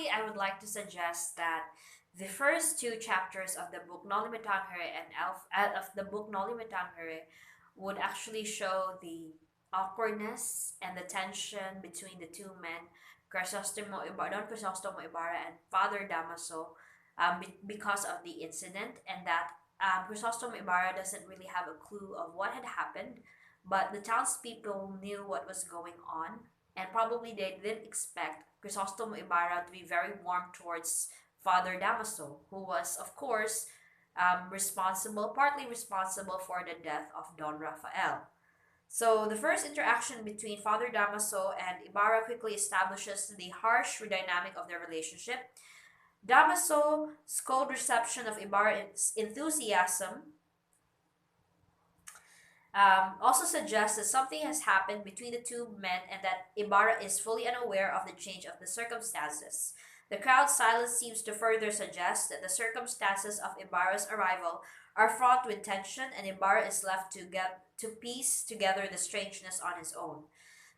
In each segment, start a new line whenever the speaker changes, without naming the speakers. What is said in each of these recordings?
I would like to suggest that the first two chapters of the book Noli Me Tangere and of the book Noli Me Tangere would actually show the awkwardness and the tension between the two men, Don Crisostomo Ibarra and Father Damaso, because of the incident, and that Crisostomo Ibarra doesn't really have a clue of what had happened, but the townspeople knew what was going on, and probably they didn't expect Crisostomo Ibarra to be very warm towards Father Damaso, who was, of course, partly responsible for the death of Don Rafael. So the first interaction between Father Damaso and Ibarra quickly establishes the harsh dynamic of their relationship. Damaso's cold reception of Ibarra's enthusiasm also suggests that something has happened between the two men and that Ibarra is fully unaware of the change of the circumstances. The crowd's silence seems to further suggest that the circumstances of Ibarra's arrival are fraught with tension, and Ibarra is left to get to piece together the strangeness on his own.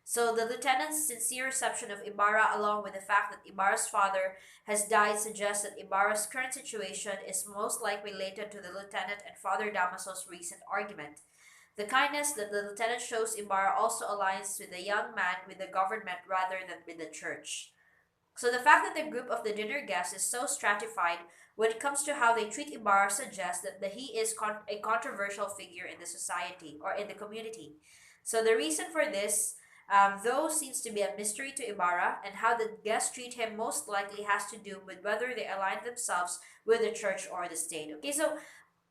So the lieutenant's sincere reception of Ibarra, along with the fact that Ibarra's father has died, suggests that Ibarra's current situation is most likely related to the lieutenant and Father Damaso's recent argument. The kindness that the lieutenant shows Ibarra also aligns with the young man with the government rather than with the church. So the fact that the group of the dinner guests is so stratified when it comes to how they treat Ibarra suggests that he is a controversial figure in the society or in the community. So the reason for this, though, seems to be a mystery to Ibarra, and how the guests treat him most likely has to do with whether they align themselves with the church or the state. Okay, so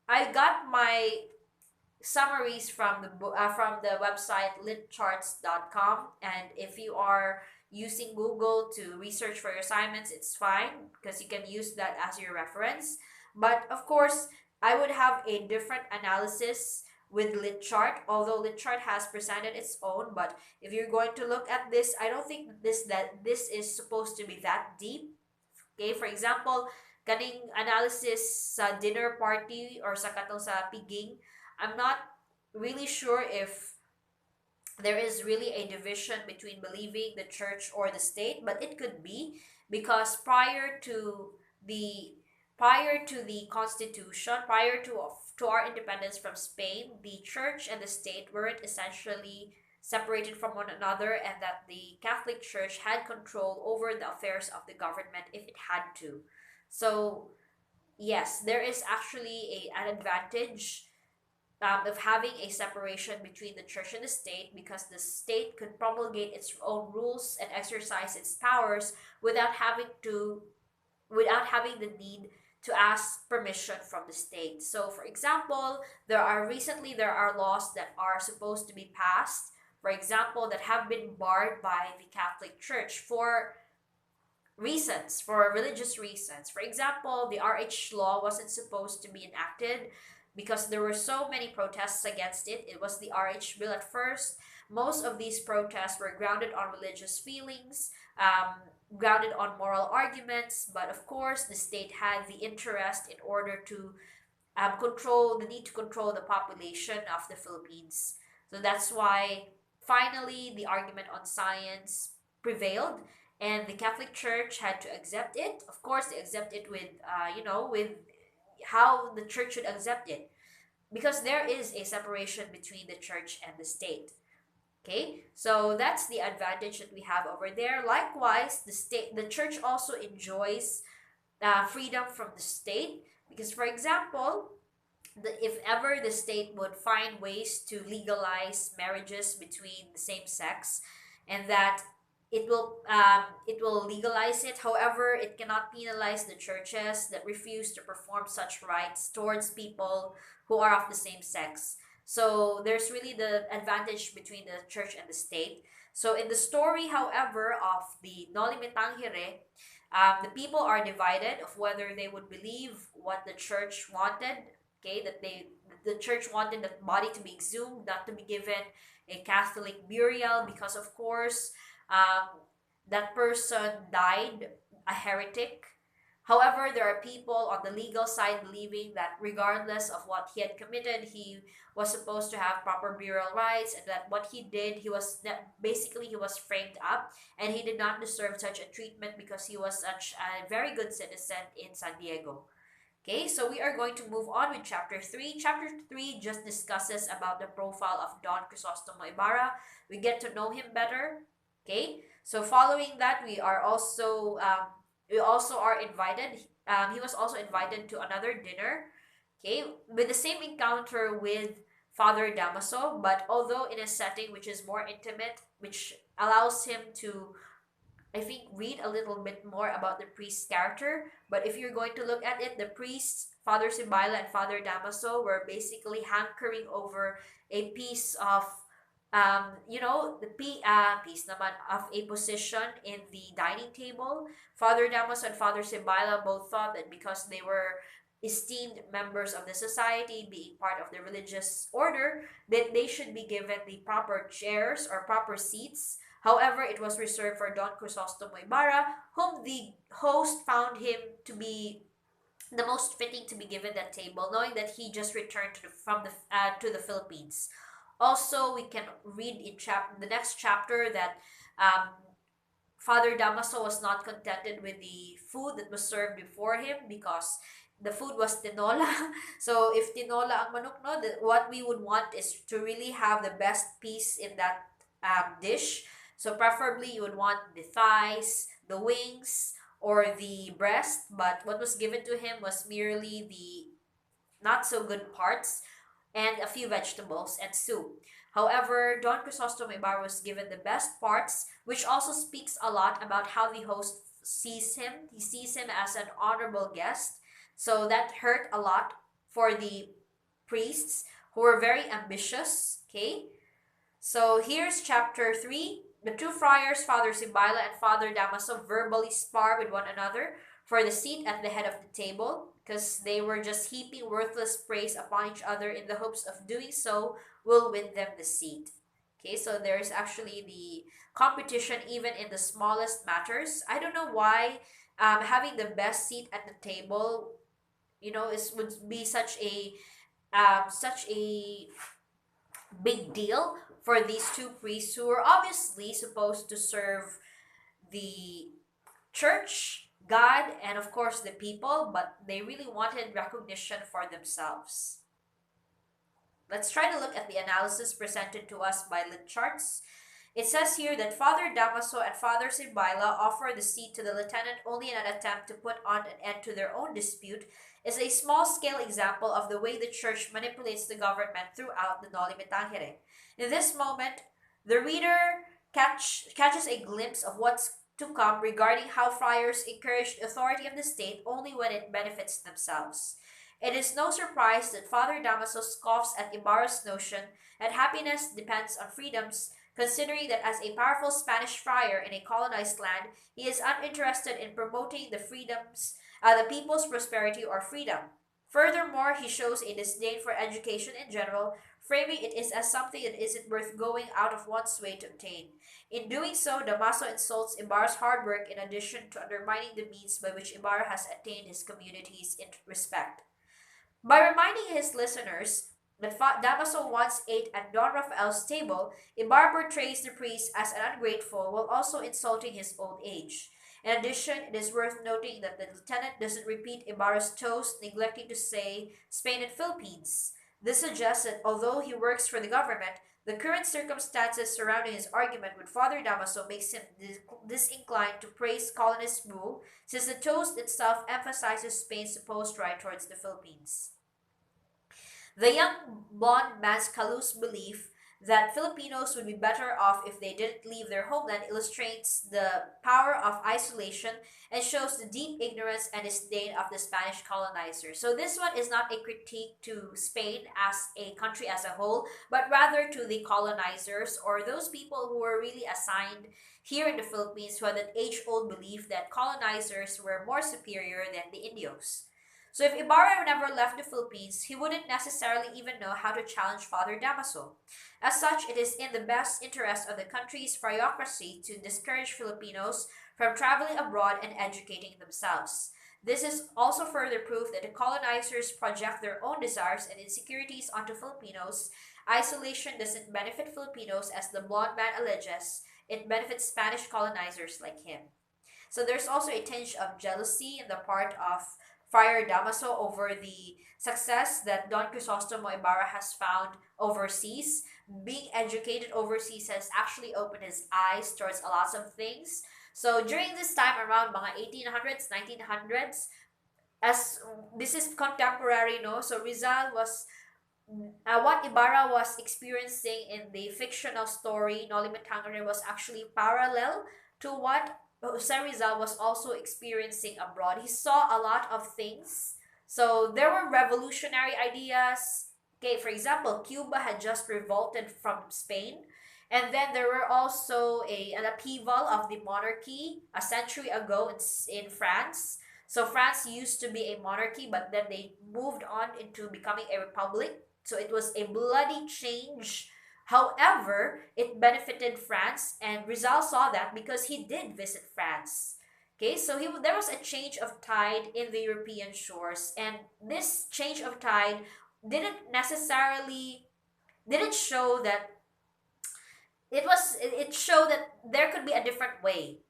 I got my summaries from the website litcharts.com, and if you are using Google to research for your assignments, it's fine because you can use that as your reference. But of course, I would have a different analysis with LitChart, although LitChart has presented its own. But if you're going to look at this, I don't think this is supposed to be that deep. Okay, for example, kaning analysis sa dinner party or sa katong sa piging, I'm not really sure if there is really a division between believing the church or the state, but it could be because the prior to the constitution, prior to our independence from Spain, the church and the state weren't essentially separated from one another, and that the Catholic Church had control over the affairs of the government if it had to. So yes, there is actually an advantage of having a separation between the church and the state, because the state could promulgate its own rules and exercise its powers without having the need to ask permission from the state. So for example, there are laws that are supposed to be passed, for example, that have been barred by the Catholic Church for religious reasons. For example, the RH law wasn't supposed to be enacted because there were so many protests against it. It was the RH bill at first. Most of these protests were grounded on religious feelings, grounded on moral arguments, but of course, the state had the interest in order to need to control the population of the Philippines. So that's why finally the argument on science prevailed, and the Catholic Church had to accept it. Of course, they accept it with, with how the church should accept it, because there is a separation between the church and the state. Okay, so that's the advantage that we have over there. Likewise, the church also enjoys freedom from the state, because, for example, if ever the state would find ways to legalize marriages between the same sex, and that it will legalize it. However, it cannot penalize the churches that refuse to perform such rites towards people who are of the same sex. So there's really the advantage between the church and the state. So in the story, however, of the Noli Me Tangere, the people are divided of whether they would believe what the church wanted. Okay, the church wanted the body to be exhumed, not to be given a Catholic burial, because of course that person died a heretic. However, there are people on the legal side believing that regardless of what he had committed, he was supposed to have proper burial rights, and that what he did, basically he was framed up, and he did not deserve such a treatment because he was such a very good citizen in San Diego. Okay, so we are going to move on with chapter 3. Chapter 3 just discusses about the profile of Don Crisostomo Ibarra. We get to know him better. Okay, so following that, we also are invited. He was also invited to another dinner. Okay, with the same encounter with Father Damaso, but although in a setting which is more intimate, which allows him to, I think, read a little bit more about the priest's character. But if you're going to look at it, the priests, Father Sibaila and Father Damaso, were basically hankering over a piece of, piece naman of a position in the dining table. Father Damaso and Father Sibaila both thought that because they were esteemed members of the society, being part of the religious order, that they should be given the proper chairs or proper seats. However, it was reserved for Don Crisostomo Ibarra, whom the host found him to be the most fitting to be given that table, knowing that he just returned to the Philippines. Also, we can read in the next chapter that um, Father Damaso was not contented with the food that was served before him because the food was tinola. So if tinola ang manok, no, what we would want is to really have the best piece in that dish. So preferably you would want the thighs, the wings, or the breast. But what was given to him was merely the not so good parts and a few vegetables and soup. However, Don Crisostomo Ibarra was given the best parts, which also speaks a lot about how the host sees him. He sees him as an honorable guest. So that hurt a lot for the priests who were very ambitious. Okay, so here's chapter 3. The two friars, Father Sibaila and Father Damaso, verbally spar with one another for the seat at the head of the table because they were just heaping worthless praise upon each other in the hopes of doing so will win them the seat. Okay, so there's actually the competition even in the smallest matters. I don't know why having the best seat at the table, would be such a big deal for these two priests who were obviously supposed to serve the church, God, and of course the people, but they really wanted recognition for themselves. Let's try to look at the analysis presented to us by lit charts. It says here that Father Damaso and Father Sibaila offer the seat to the lieutenant only in an attempt to put on an end to their own dispute is a small-scale example of the way the church manipulates the government throughout the Noli Me Tangere. In this moment, the reader catches a glimpse of what's to come regarding how friars encourage the authority of the state only when it benefits themselves. It is no surprise that Father Damaso scoffs at Ibarra's notion that happiness depends on freedoms, considering that as a powerful Spanish friar in a colonized land, he is uninterested in promoting the people's prosperity or freedom. Furthermore, he shows a disdain for education in general, framing it as something that isn't worth going out of one's way to obtain. In doing so, Damaso insults Ibarra's hard work in addition to undermining the means by which Ibarra has attained his community's respect. By reminding his listeners that Damaso once ate at Don Rafael's table, Ibarra portrays the priest as an ungrateful while also insulting his old age. In addition, it is worth noting that the lieutenant doesn't repeat Ibarra's toast, neglecting to say Spain and Philippines. This suggests that although he works for the government, the current circumstances surrounding his argument with Father Damaso makes him disinclined to praise colonist rule, since the toast itself emphasizes Spain's supposed right towards the Philippines. The young blonde man's callous belief that Filipinos would be better off if they didn't leave their homeland illustrates the power of isolation and shows the deep ignorance and disdain of the Spanish colonizers. So this one is not a critique to Spain as a country as a whole, but rather to the colonizers or those people who were really assigned here in the Philippines who had an age-old belief that colonizers were more superior than the Indios. So if Ibarra never left the Philippines, he wouldn't necessarily even know how to challenge Father Damaso. As such, it is in the best interest of the country's friocracy to discourage Filipinos from traveling abroad and educating themselves. This is also further proof that the colonizers project their own desires and insecurities onto Filipinos. Isolation doesn't benefit Filipinos as the blonde man alleges, it benefits Spanish colonizers like him. So there's also a tinge of jealousy in the part of Friar Damaso over the success that Don Crisostomo Ibarra has found overseas. Being educated overseas has actually opened his eyes towards a lot of things. So during this time around mga 1800s, 1900s, as this is contemporary, no? So Rizal was what Ibarra was experiencing in the fictional story Noli Me Tangere was actually parallel to what Jose Rizal was also experiencing abroad. He saw a lot of things. So there were revolutionary ideas. Okay, for example, Cuba had just revolted from Spain. And then there were also an upheaval of the monarchy a century ago in France. So France used to be a monarchy, but then they moved on into becoming a republic. So it was a bloody change. However, it benefited France, and Rizal saw that because he did visit France. Okay, so there was a change of tide in the European shores, and this change of tide didn't necessarily didn't show that it showed that there could be a different way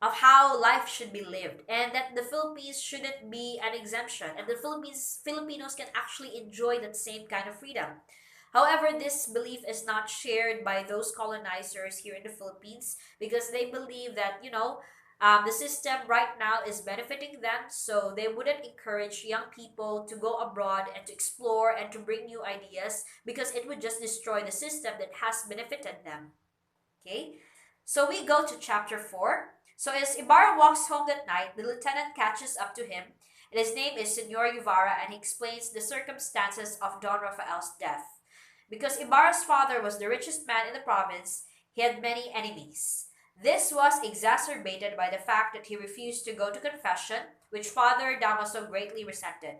of how life should be lived, and that the Philippines shouldn't be an exemption, and the Filipinos can actually enjoy that same kind of freedom. However, this belief is not shared by those colonizers here in the Philippines because they believe that, the system right now is benefiting them, so they wouldn't encourage young people to go abroad and to explore and to bring new ideas because it would just destroy the system that has benefited them. Okay, so we go to chapter 4. So as Ibarra walks home that night, the lieutenant catches up to him, and his name is Senor Guevara, and he explains the circumstances of Don Rafael's death. Because Ibarra's father was the richest man in the province, he had many enemies. This was exacerbated by the fact that he refused to go to confession, which Father Damaso greatly resented.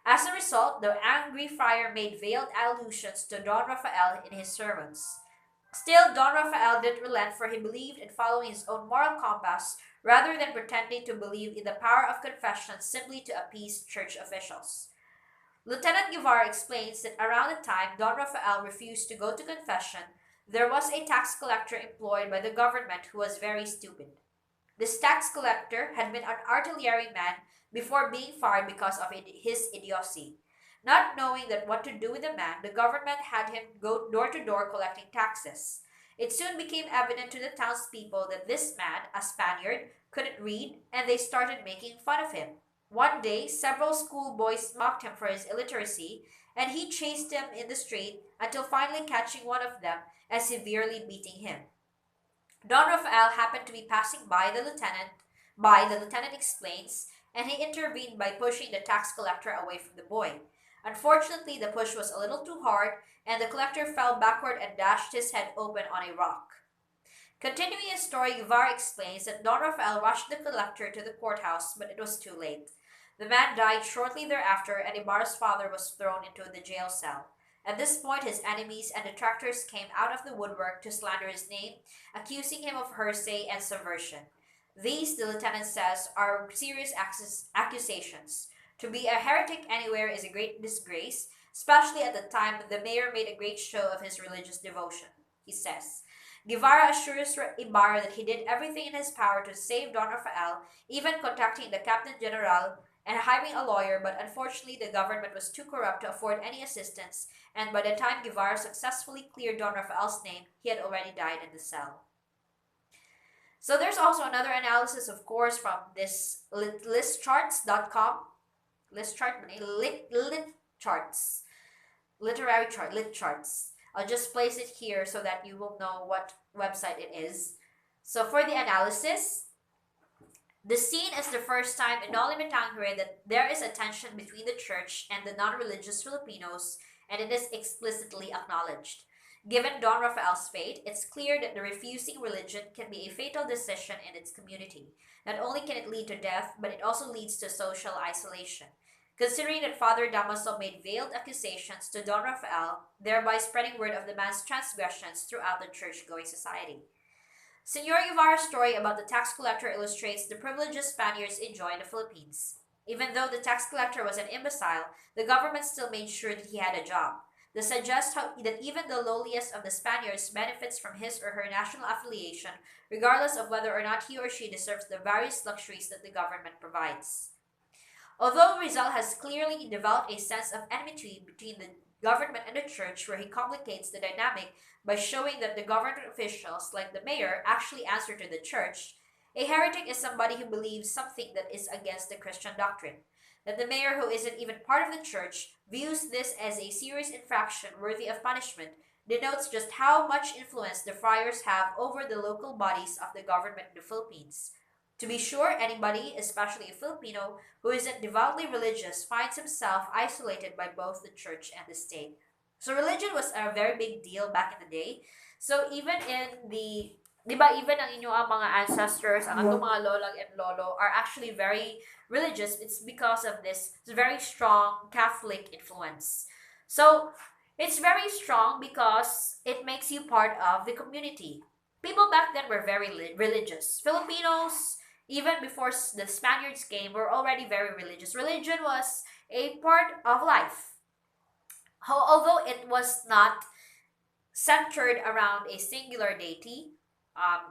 As a result, the angry friar made veiled allusions to Don Rafael in his sermons. Still, Don Rafael didn't relent, for he believed in following his own moral compass rather than pretending to believe in the power of confession simply to appease church officials. Lieutenant Guevara explains that around the time Don Rafael refused to go to confession, there was a tax collector employed by the government who was very stupid. This tax collector had been an artilleryman before being fired because of his idiocy. Not knowing that what to do with the man, the government had him go door to door collecting taxes. It soon became evident to the townspeople that this man, a Spaniard, couldn't read, and they started making fun of him. One day, several schoolboys mocked him for his illiteracy, and he chased them in the street until finally catching one of them and severely beating him. Don Rafael happened to be passing the lieutenant explains, and he intervened by pushing the tax collector away from the boy. Unfortunately, the push was a little too hard, and the collector fell backward and dashed his head open on a rock. Continuing his story, Guevara explains that Don Rafael rushed the collector to the courthouse, but it was too late. The man died shortly thereafter, and Ibarra's father was thrown into the jail cell. At this point, his enemies and detractors came out of the woodwork to slander his name, accusing him of heresy and subversion. These, the lieutenant says, are serious accusations. To be a heretic anywhere is a great disgrace, especially at the time the mayor made a great show of his religious devotion, he says. Guevara assures Ibarra that he did everything in his power to save Don Rafael, even contacting the Captain General and hiring a lawyer, but unfortunately the government was too corrupt to afford any assistance, and by the time Guevara successfully cleared Don Rafael's name, he had already died in the cell. So there's also another analysis, of course, from this listcharts.com. Lit charts. Literary chart, lit charts. I'll just place it here so that you will know what website it is. So for the analysis, the scene is the first time in Noli Me Tangere that there is a tension between the church and the non-religious Filipinos, and it is explicitly acknowledged. Given Don Rafael's fate, it's clear that the refusing religion can be a fatal decision in its community. Not only can it lead to death, but it also leads to social isolation. Considering that Father Damaso made veiled accusations to Don Rafael, thereby spreading word of the man's transgressions throughout the church-going society. Senor Guevara's story about the tax collector illustrates the privileges Spaniards enjoy in the Philippines. Even though the tax collector was an imbecile, the government still made sure that he had a job. This suggests that even the lowliest of the Spaniards benefits from his or her national affiliation, regardless of whether or not he or she deserves the various luxuries that the government provides. Although Rizal has clearly developed a sense of enmity between the government and the church, where he complicates the dynamic by showing that the government officials, like the mayor, actually answer to the church, a heretic is somebody who believes something that is against the Christian doctrine. That the mayor, who isn't even part of the church, views this as a serious infraction worthy of punishment denotes just how much influence the friars have over the local bodies of the government in the Philippines. To be sure, anybody, especially a Filipino, who isn't devoutly religious finds himself isolated by both the church and the state. So religion was a very big deal back in the day. So even in the, di ba, even ang inyong mga ancestors, ang atong mga lolang and lolo are actually very religious. It's because of this very strong Catholic influence. So it's very strong because it makes you part of the community. People back then were very religious. Filipinos, even before the Spaniards came, were already very religious. Religion was a part of life. Although it was not centered around a singular deity,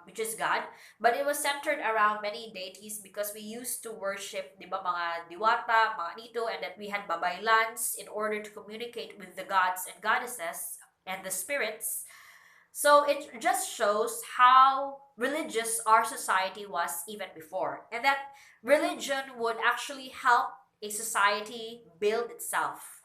which is God, but it was centered around many deities because we used to worship, di ba, mga diwata, mga nito, and that we had babaylans in order to communicate with the gods and goddesses and the spirits. So it just shows how religious our society was even before, and that religion would actually help a society build itself.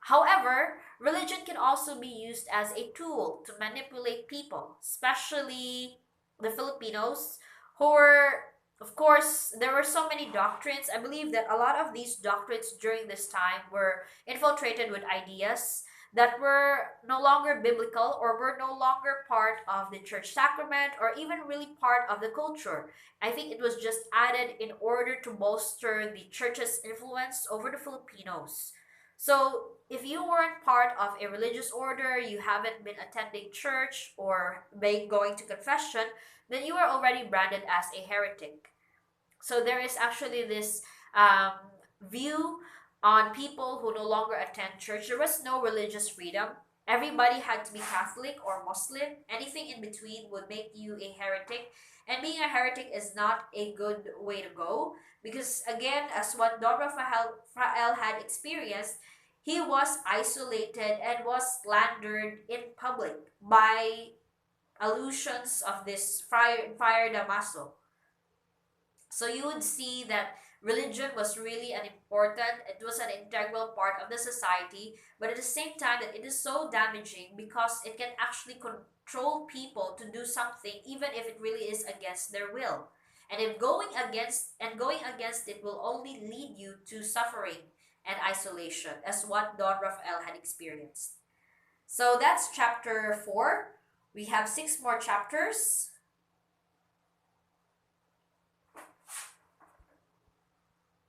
However, religion can also be used as a tool to manipulate people, especially the Filipinos, who were, of course, there were so many doctrines. I believe that a lot of these doctrines during this time were infiltrated with ideas that were no longer biblical or were no longer part of the church sacrament or even really part of the culture. I think it was just added in order to bolster the church's influence over the Filipinos. So, if you weren't part of a religious order, you haven't been attending church or going to confession, then you are already branded as a heretic. So, there is actually this view on people who no longer attend church. There was no religious freedom. Everybody had to be Catholic or Muslim. Anything in between would make you a heretic. And being a heretic is not a good way to go because, again, as what Don Rafael had experienced, he was isolated and was slandered in public by allusions of this Friar Damaso. So you would see that religion was really an important, it was an integral part of the society, but at the same time that it is so damaging because it can actually control people to do something even if it really is against their will. And if going against it will only lead you to suffering and isolation, as what Don Rafael had experienced. So that's chapter 4. We have 6 more chapters.